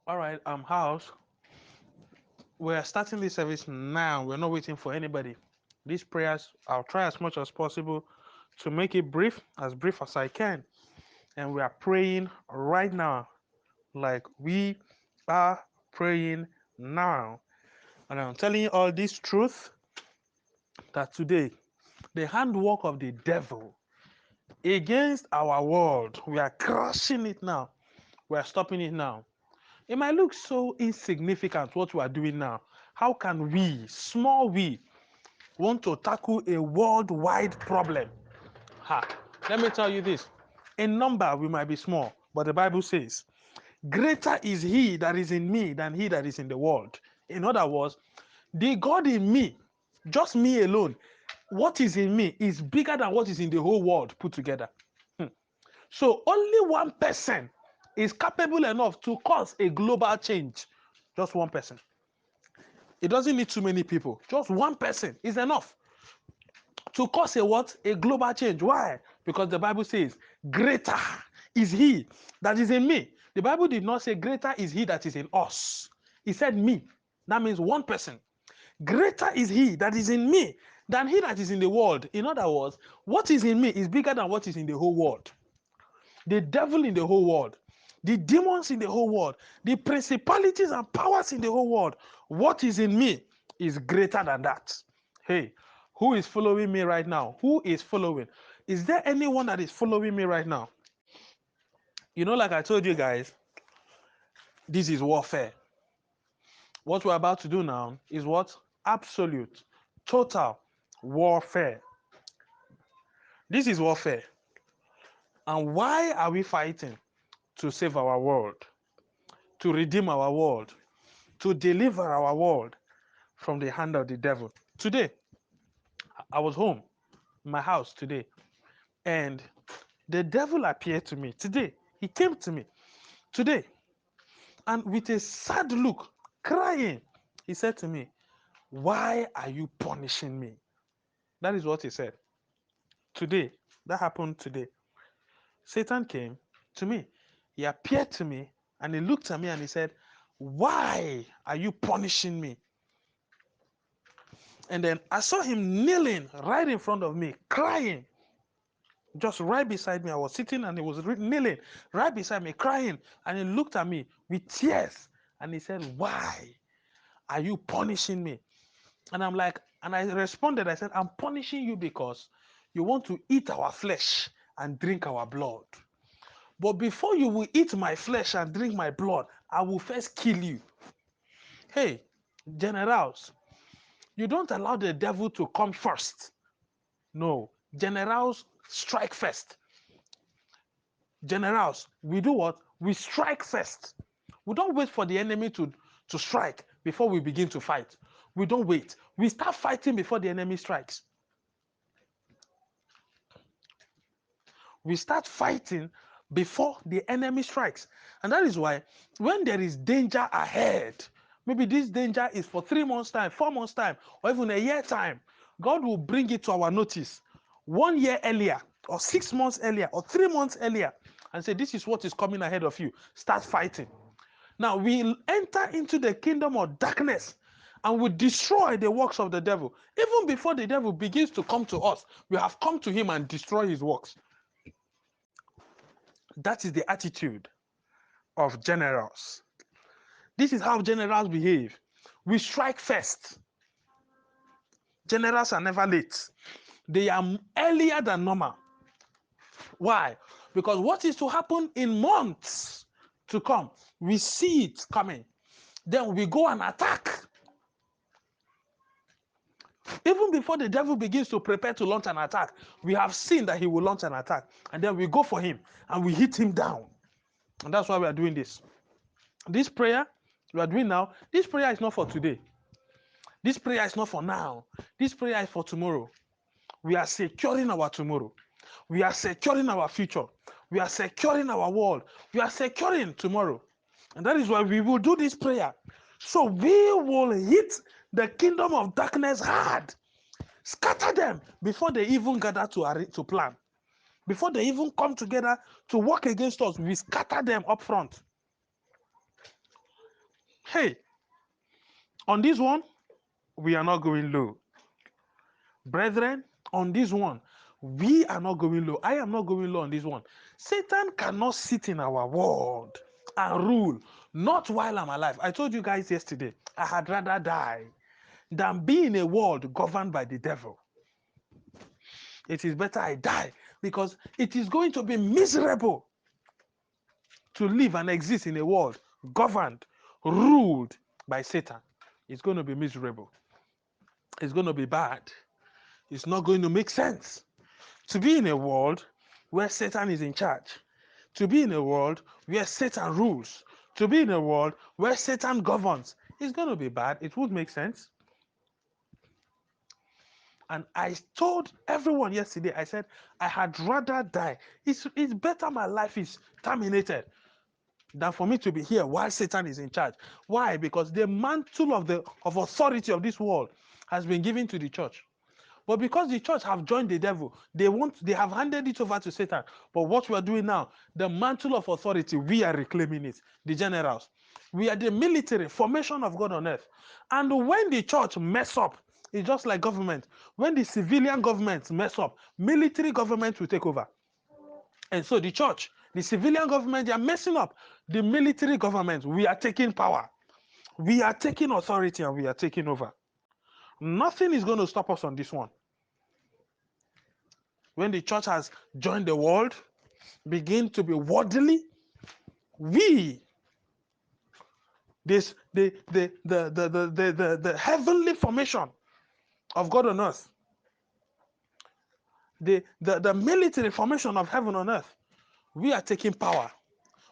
All right, house. We're starting this service now. We're not waiting for anybody. These prayers, I'll try as much as possible to make it brief as I can. And we are praying right now, like we are praying now. And I'm telling you all this truth that today, the handwork of the devil against our world, we are crushing it now. We are stopping it now. It might look so insignificant what we are doing now. How can we, small we, want to tackle a worldwide problem? Ha. Let me tell you this. In number, we might be small, but the Bible says, greater is he that is in me than he that is in the world. In other words, the God in me, just me alone, what is in me is bigger than what is in the whole world put together. So only one person is capable enough to cause a global change. Just one person. It doesn't need too many people. Just one person is enough to cause a what? A global change. Why? Because the Bible says, greater is he that is in me. The Bible did not say greater is he that is in us. It said me. That means one person. Greater is he that is in me than he that is in the world. In other words, what is in me is bigger than what is in the whole world. The devil in the whole world, the demons in the whole world, the principalities and powers in the whole world, what is in me is greater than that. Hey, who is following me right now? Who is following? Is there anyone that is following me right now? You know, like I told you guys, this is warfare. What we're about to do now is what? Absolute, total warfare. This is warfare. And why are we fighting? To save our world, to redeem our world, to deliver our world from the hand of the devil. Today, I was home, in my house today, and the devil appeared to me today. He came to me today, and with a sad look, crying, he said to me, why are you punishing me? That is what he said. Today, that happened today. Satan came to me. He appeared to me, and he looked at me and he said, why are you punishing me? And then I saw him kneeling right in front of me, crying, just right beside me. I was sitting and he was kneeling right beside me, crying. And he looked at me with tears and he said, why are you punishing me? And I'm like, and I responded, I said, I'm punishing you because you want to eat our flesh and drink our blood. But before you will eat my flesh and drink my blood, I will first kill you. Hey, generals, you don't allow the devil to come first. No, generals strike first. Generals, we do what? We strike first. We don't wait for the enemy to strike before we begin to fight. We don't wait. We start fighting before the enemy strikes. We start fighting before the enemy strikes. And that is why when there is danger ahead, maybe this danger is for 3 months' time, 4 months' time, or even a year time, God will bring it to our notice 1 year earlier, or 6 months earlier, or 3 months earlier, and say, this is what is coming ahead of you. Start fighting. Now we enter into the kingdom of darkness and we destroy the works of the devil. Even before the devil begins to come to us, we have come to him and destroy his works. That is the attitude of generals. This is how generals behave. We strike first. Generals are never late. They are earlier than normal. Why? Because what is to happen in months to come, we see it coming. Then we go and attack. Even before the devil begins to prepare to launch an attack, we have seen that he will launch an attack. And then we go for him and we hit him down. And that's why we are doing this. This prayer we are doing now, this prayer is not for today. This prayer is not for now. This prayer is for tomorrow. We are securing our tomorrow. We are securing our future. We are securing our world. We are securing tomorrow. And that is why we will do this prayer. So we will hit the kingdom of darkness hard. Scatter them before they even gather to plan. Before they even come together to work against us, we scatter them up front. Hey, on this one, we are not going low. Brethren, on this one, we are not going low. I am not going low on this one. Satan cannot sit in our world and rule, not while I'm alive. I told you guys yesterday, I had rather die than be in a world governed by the devil. It is better I die because it is going to be miserable to live and exist in a world governed, ruled by Satan. It's going to be miserable. It's going to be bad. It's not going to make sense. To be in a world where Satan is in charge, to be in a world where Satan rules, to be in a world where Satan governs, it's going to be bad. It would make sense. And I told everyone yesterday, I said, I had rather die. It's better my life is terminated than for me to be here while Satan is in charge. Why? Because the mantle of authority of this world has been given to the church. But because the church have joined the devil, they have handed it over to Satan. But what we are doing now, the mantle of authority, we are reclaiming it. The generals. We are the military formation of God on earth. And when the church mess up, it's just like government. When the civilian governments mess up, military government will take over. And so the church, the civilian government, they are messing up. The military government, we are taking power. We are taking authority and we are taking over. Nothing is going to stop us on this one. When the church has joined the world, begin to be worldly, we, the heavenly formation of God on earth, the military formation of heaven on earth, we are taking power.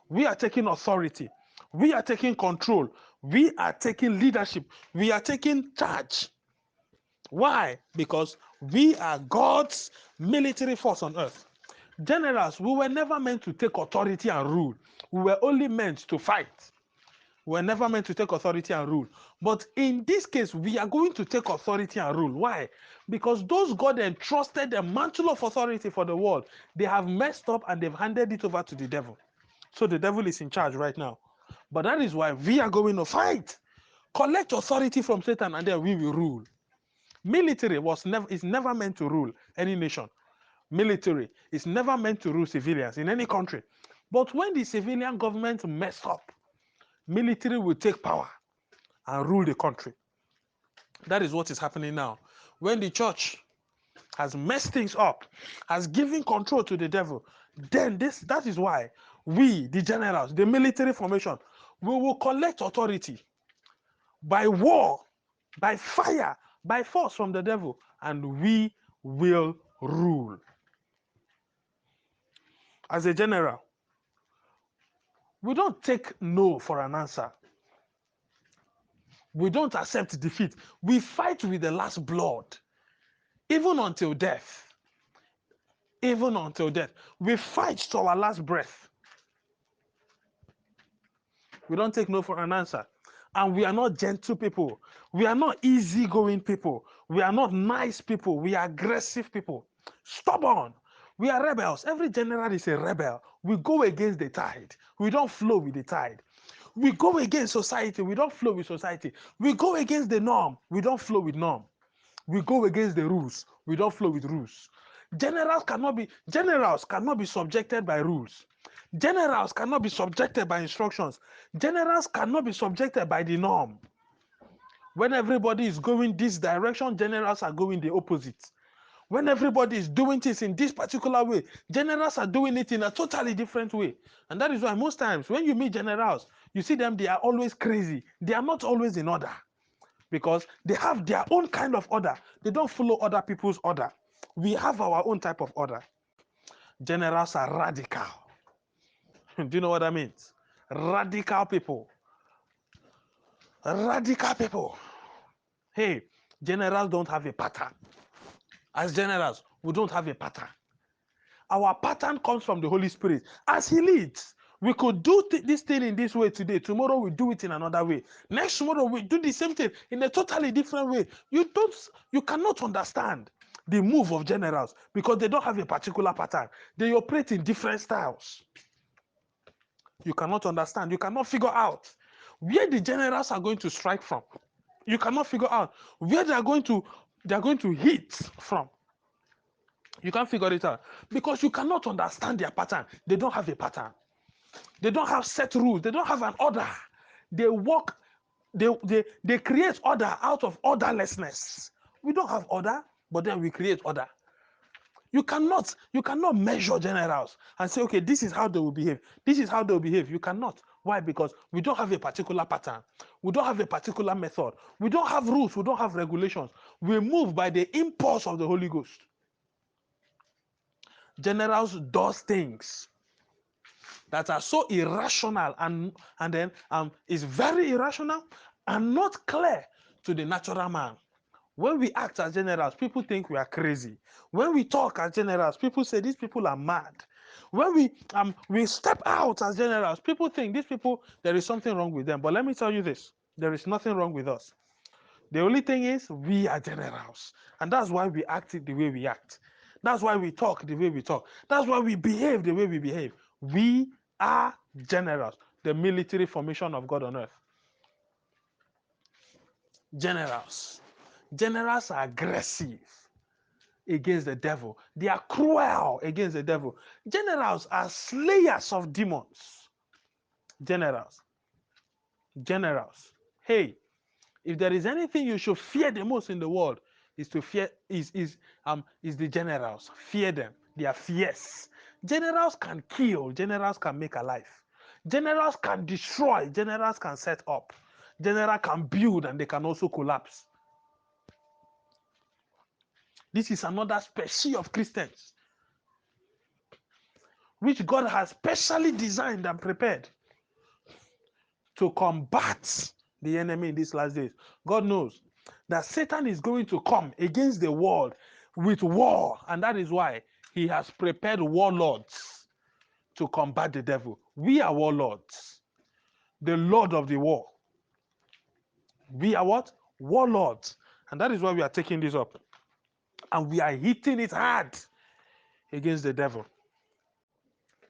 We are taking authority. We are taking control. We are taking leadership. We are taking charge. Why? Because we are God's military force on earth. Generals, we were never meant to take authority and rule. We were only meant to fight. We were never meant to take authority and rule. But in this case, we are going to take authority and rule. Why? Because those God entrusted the mantle of authority for the world, they have messed up and they've handed it over to the devil. So the devil is in charge right now. But that is why we are going to fight. Collect authority from Satan and then we will rule. Military is never meant to rule any nation. Military is never meant to rule civilians in any country. But when the civilian government mess up, military will take power and rule the country. That is what is happening now. When the church has messed things up, has given control to the devil, then that is why we, the generals, the military formation, we will collect authority by war, by fire, by force from the devil, and we will rule. As a general, we don't take no for an answer. We don't accept defeat. We fight with the last blood, even until death. Even until death. We fight to our last breath. We don't take no for an answer. And we are not gentle people. We are not easygoing people. We are not nice people. We are aggressive people. Stubborn. We are rebels. Every general is a rebel. We go against the tide. We don't flow with the tide. We go against society. We don't flow with society. We go against the norm. We don't flow with norm. We go against the rules. We don't flow with rules. Generals cannot be subjected by rules. Generals cannot be subjected by instructions. Generals cannot be subjected by the norm. When everybody is going this direction, generals are going the opposite. When everybody is doing things in this particular way, generals are doing it in a totally different way. And that is why most times when you meet generals, you see them, they are always crazy. They are not always in order because they have their own kind of order. They don't follow other people's order. We have our own type of order. Generals are radical. Do you know what that means? Radical people. Radical people. Hey, generals don't have a pattern. As generals, we don't have a pattern. Our pattern comes from the Holy Spirit. As He leads, we could do this thing in this way today. Tomorrow we do it in another way. Next tomorrow we do the same thing in a totally different way. You cannot understand the move of generals because they don't have a particular pattern. They operate in different styles. You cannot understand. You cannot figure out where the generals are going to strike from. You cannot figure out where they are going to hit from. You can't figure it out because you cannot understand their pattern. They don't have a pattern. They don't have set rules. They don't have an order. They work, they create order out of orderlessness. We don't have order, but then we create order. You cannot measure generals and say, okay, this is how they will behave. This is how they will behave. You cannot. Why? Because we don't have a particular pattern. We don't have a particular method. We don't have rules. We don't have regulations. We move by the impulse of the Holy Ghost. Generals does things that are so irrational and then is very irrational and not clear to the natural man. When we act as generals, people think we are crazy. When we talk as generals, people say these people are mad. When we step out as generals, people think these people, there is something wrong with them. But let me tell you this, there is nothing wrong with us. The only thing is we are generals. And that's why we act the way we act. That's why we talk the way we talk. That's why we behave the way we behave. We are generals, the military formation of God on earth. Generals. Generals are aggressive against the devil. They are cruel against the devil. Generals are slayers of demons. Generals. Generals. Hey, if there is anything you should fear the most in the world, is to fear is the generals. Fear them. They are fierce. Generals can kill. Generals can make alive. Generals can destroy. Generals can set up. General can build and they can also collapse. This is another species of Christians which God has specially designed and prepared to combat the enemy in these last days. God knows that Satan is going to come against the world with war, and that is why he has prepared warlords to combat the devil. We are warlords, the Lord of the war. We are what? Warlords. And that is why we are taking this up. And we are hitting it hard against the devil.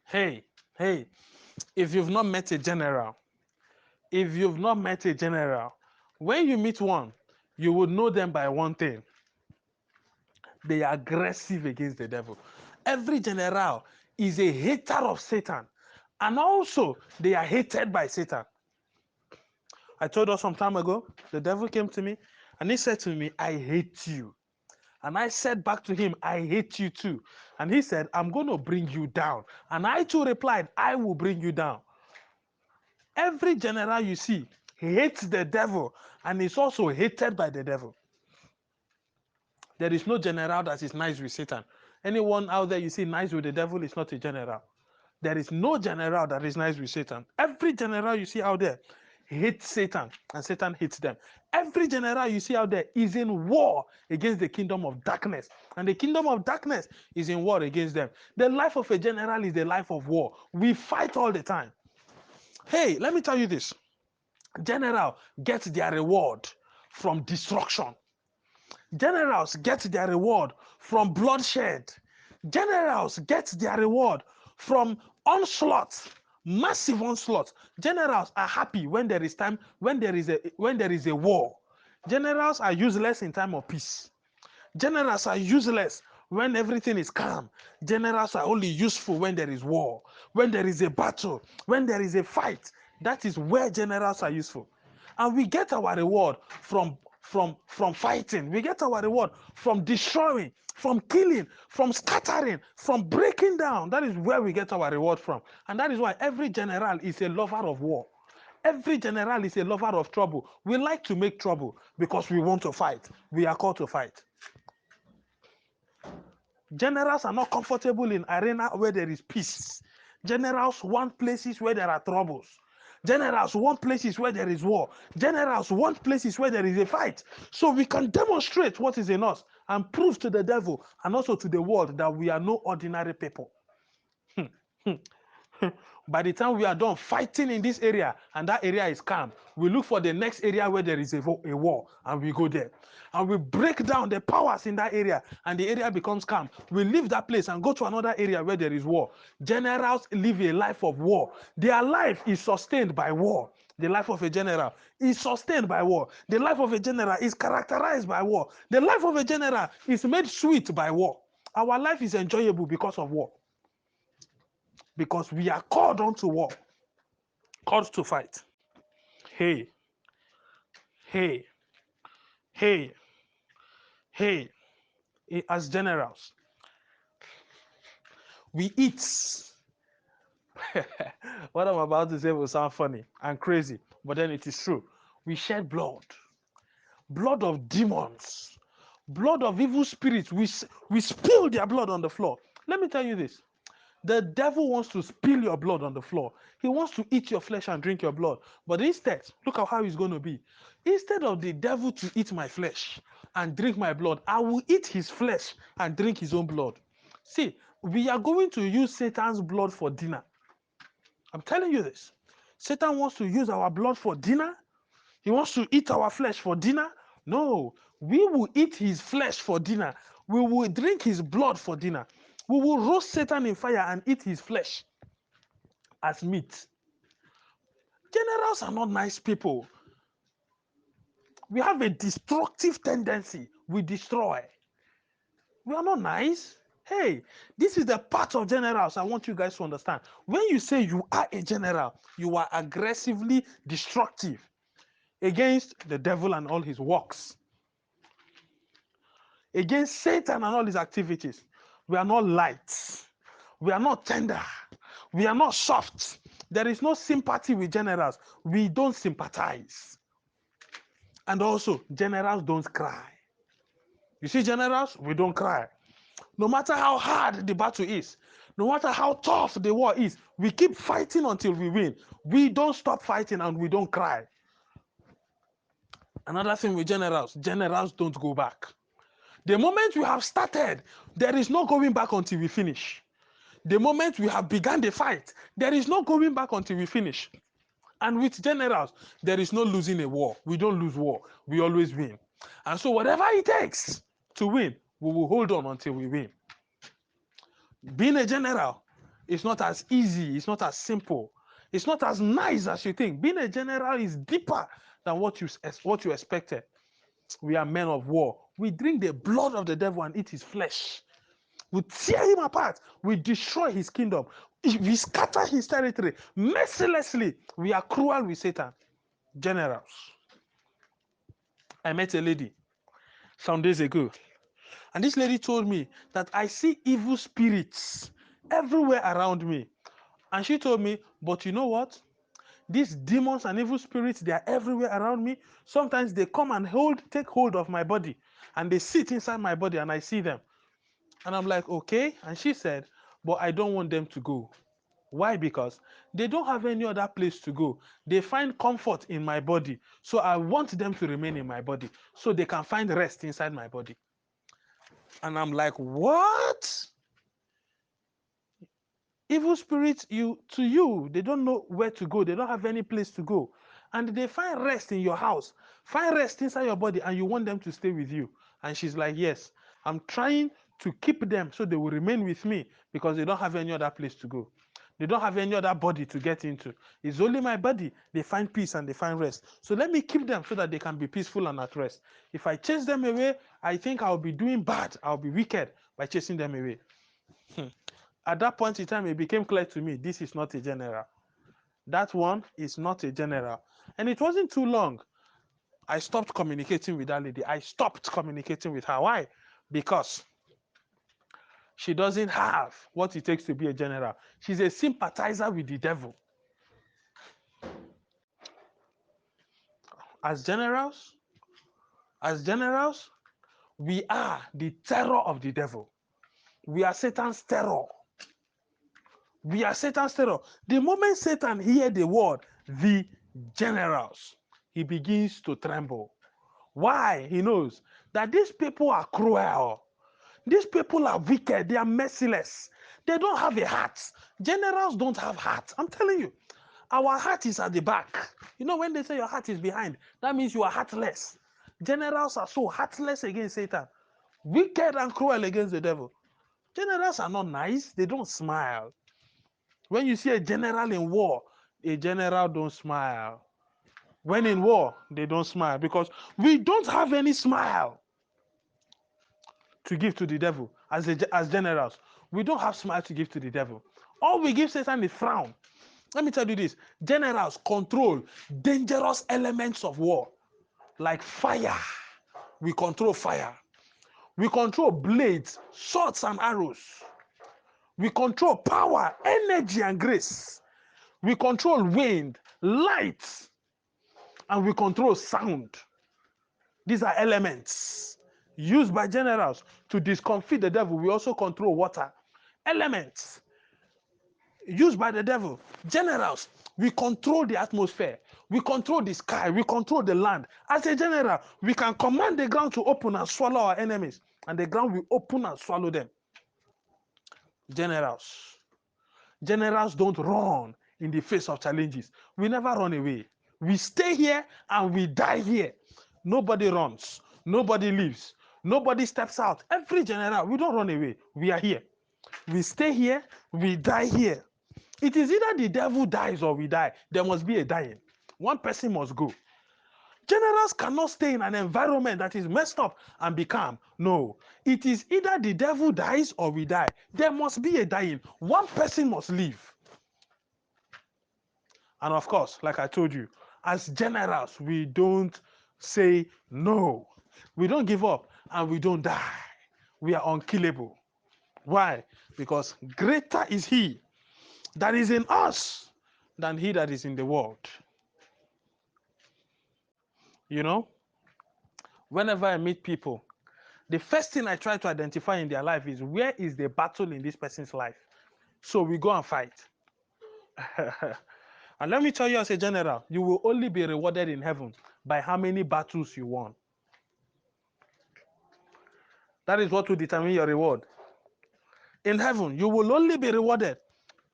Hey, if you've not met a general, when you meet one, you would know them by one thing. They are aggressive against the devil. Every general is a hater of Satan. And also, they are hated by Satan. I told us some time ago, the devil came to me and he said to me, I hate you. And I said back to him, I hate you too. And he said, I'm going to bring you down. And I too replied, I will bring you down. Every general you see hates the devil and is also hated by the devil. There is no general that is nice with Satan. Anyone out there you see nice with the devil is not a general. There is no general that is nice with Satan. Every general you see out there hates Satan and Satan hates them. Every general you see out there is in war against the kingdom of darkness, and the kingdom of darkness is in war against them. The life of a general is the life of war. We fight all the time. Hey, let me tell you this. General gets their reward from destruction. Generals get their reward from bloodshed. Generals get their reward from onslaught, massive onslaught. Generals are happy when there is time, when there is a war. Generals are useless in time of peace. Generals are useless when everything is calm. Generals are only useful when there is war, when there is a battle, when there is a fight. That is where generals are useful. And we get our reward from fighting. We get our reward from destroying, from killing, from scattering, from breaking down. That is where we get our reward from. And that is why every general is a lover of war. Every general is a lover of trouble. We like to make trouble because we want to fight. We are called to fight. Generals are not comfortable in arena where there is peace. Generals want places where there are troubles. Generals want places where there is war. Generals want places where there is a fight. So we can demonstrate what is in us and prove to the devil and also to the world that we are no ordinary people. By the time we are done fighting in this area and that area is calm, we look for the next area where there is a war and we go there. And we break down the powers in that area and the area becomes calm. We leave that place and go to another area where there is war. Generals live a life of war. Their life is sustained by war. The life of a general is sustained by war. The life of a general is characterized by war. The life of a general is made sweet by war. Our life is enjoyable because of war. Because we are called onto war, called to fight. Hey, hey, hey, hey. As generals, we eat. What I'm about to say will sound funny and crazy, but then it is true. We shed blood, blood of demons, blood of evil spirits. We spill their blood on the floor. Let me tell you this. The devil wants to spill your blood on the floor. He wants to eat your flesh and drink your blood. But instead, look at how it's going to be. Instead of the devil to eat my flesh and drink my blood, I will eat his flesh and drink his own blood. See, we are going to use Satan's blood for dinner. I'm telling you this. Satan wants to use our blood for dinner. He wants to eat our flesh for dinner. No, we will eat his flesh for dinner. We will drink his blood for dinner. We will roast Satan in fire and eat his flesh as meat. Generals are not nice people. We have a destructive tendency. We destroy. We are not nice. Hey, this is the part of generals I want you guys to understand. When you say you are a general, you are aggressively destructive against the devil and all his works, against Satan and all his activities. We are not light. We are not tender. We are not soft. There is no sympathy with generals. We don't sympathize. And also, generals don't cry. You see, generals, we don't cry. No matter how hard the battle is, no matter how tough the war is, we keep fighting until we win. We don't stop fighting and we don't cry. Another thing with generals don't go back. The moment we have started, there is no going back until we finish. The moment we have begun the fight, there is no going back until we finish. And with generals, there is no losing a war. We don't lose war. We always win. And so whatever it takes to win, we will hold on until we win. Being a general is not as easy. It's not as simple. It's not as nice as you think. Being a general is deeper than what you expected. We are men of war. We drink the blood of the devil and eat his flesh. We tear him apart. We destroy his kingdom. We scatter his territory mercilessly. We are cruel with Satan. Generals. I met a lady some days ago, and this lady told me that I see evil spirits everywhere around me. And she told me, but you know what? These demons and evil spirits, they are everywhere around me. Sometimes they come and take hold of my body, and they sit inside my body, and I see them. And I'm like, okay. And she said, but I don't want them to go. Why? Because they don't have any other place to go. They find comfort in my body. So I want them to remain in my body so they can find rest inside my body. And I'm like, what? Evil spirits, to you, they don't know where to go. They don't have any place to go. And they find rest in your house, find rest inside your body, and you want them to stay with you. And she's like, yes, I'm trying to keep them so they will remain with me because they don't have any other place to go. They don't have any other body to get into. It's only my body. They find peace and they find rest. So let me keep them so that they can be peaceful and at rest. If I chase them away, I think I'll be doing bad. I'll be wicked by chasing them away. At that point in time, it became clear to me, this is not a general. That one is not a general. And it wasn't too long. I stopped communicating with that lady. I stopped communicating with her. Why? Because she doesn't have what it takes to be a general. She's a sympathizer with the devil. As generals, we are the terror of the devil. We are Satan's terror. We are Satan's terror. The moment Satan hears the word, the generals, he begins to tremble. Why? He knows that these people are cruel. These people are wicked. They are merciless. They don't have a heart. Generals don't have heart. I'm telling you. Our heart is at the back. You know, when they say your heart is behind, that means you are heartless. Generals are so heartless against Satan, wicked and cruel against the devil. Generals are not nice. They don't smile. When you see a general in war, a general don't smile. When in war, they don't smile because we don't have any smile to give to the devil as generals. We don't have smile to give to the devil. All we give Satan is frown. Let me tell you this. Generals control dangerous elements of war like fire. We control fire. We control blades, swords, and arrows. We control power, energy, and grace. We control wind, light, and we control sound. These are elements used by generals to discomfit the devil. We also control water. Elements used by the devil. Generals, we control the atmosphere. We control the sky. We control the land. As a general, we can command the ground to open and swallow our enemies, and the ground will open and swallow them. Generals. Generals don't run in the face of challenges. We never run away. We stay here and we die here. Nobody runs. Nobody leaves. Nobody steps out. Every general, we don't run away. We are here. We stay here. We die here. It is either the devil dies or we die. There must be a dying. One person must go. Generals cannot stay in an environment that is messed up and be calm. No. It is either the devil dies or we die. There must be a dying. One person must leave. And of course, like I told you, as generals, we don't say no. We don't give up and we don't die. We are unkillable. Why? Because greater is he that is in us than he that is in the world. You know, whenever I meet people, the first thing I try to identify in their life is where is the battle in this person's life? So we go and fight. And let me tell you as a general, you will only be rewarded in heaven by how many battles you won. That is what will determine your reward. In heaven, you will only be rewarded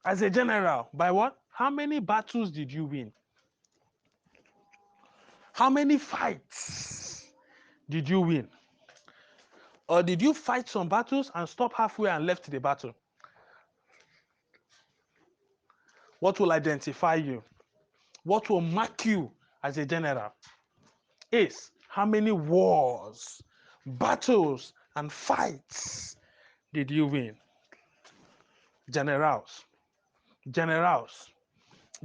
as a general by what? How many battles did you win? How many fights did you win? Or did you fight some battles and stop halfway and left the battle? What will identify you? What will mark you as a general is how many wars, battles, and fights did you win? Generals, generals,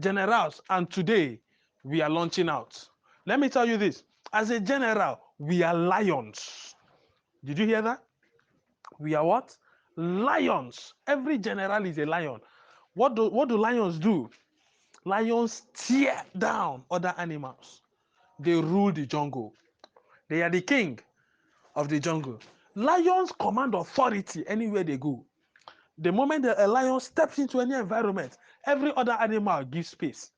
generals. And today we are launching out. Let me tell you this. As a general, we are lions. Did you hear that? We are what? Lions. Every general is a lion. What do lions do? Lions tear down other animals. They rule the jungle. They are the king of the jungle. Lions command authority anywhere they go. The moment a lion steps into any environment, every other animal gives space.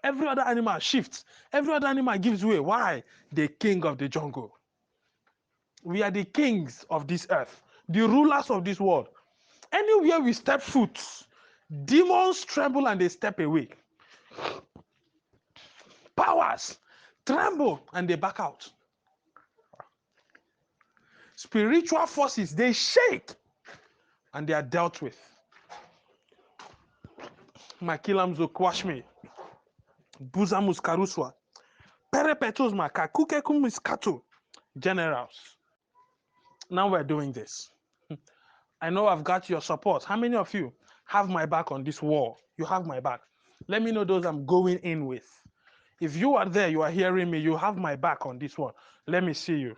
Every other animal shifts. Every other animal gives way. Why? The king of the jungle. We are the kings of this earth, the rulers of this world. Anywhere we step foot, demons tremble and they step away. Powers tremble and they back out. Spiritual forces, they shake and they are dealt with. Makilamzo kwashme, buzamus karuswa, perepetos makakukekum. Generals. Now we're doing this. I know I've got your support. How many of you have my back on this war? You have my back. Let me know those I'm going in with. If you are there, you are hearing me, you have my back on this one. Let me see you.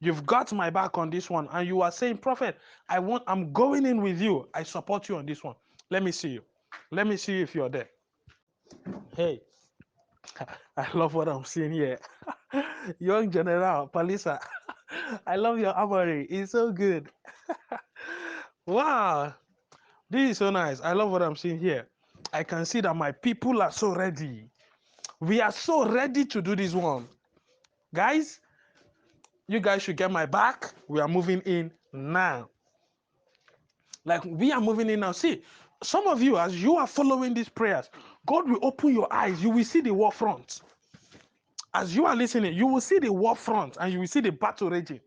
You've got my back on this one, and you are saying, Prophet, I'm going in with you. I support you on this one. Let me see you. Let me see if you're there. Hey, I love what I'm seeing here. Young General Palisa. I love your armory. It's so good. Wow. This is so nice. I love what I'm seeing here. I can see that my people are so ready. We are so ready to do this one. Guys, you guys should get my back. We are moving in now. Like we are moving in now. See, some of you, as you are following these prayers, God will open your eyes. You will see the war front. As you are listening, you will see the war front and you will see the battle raging.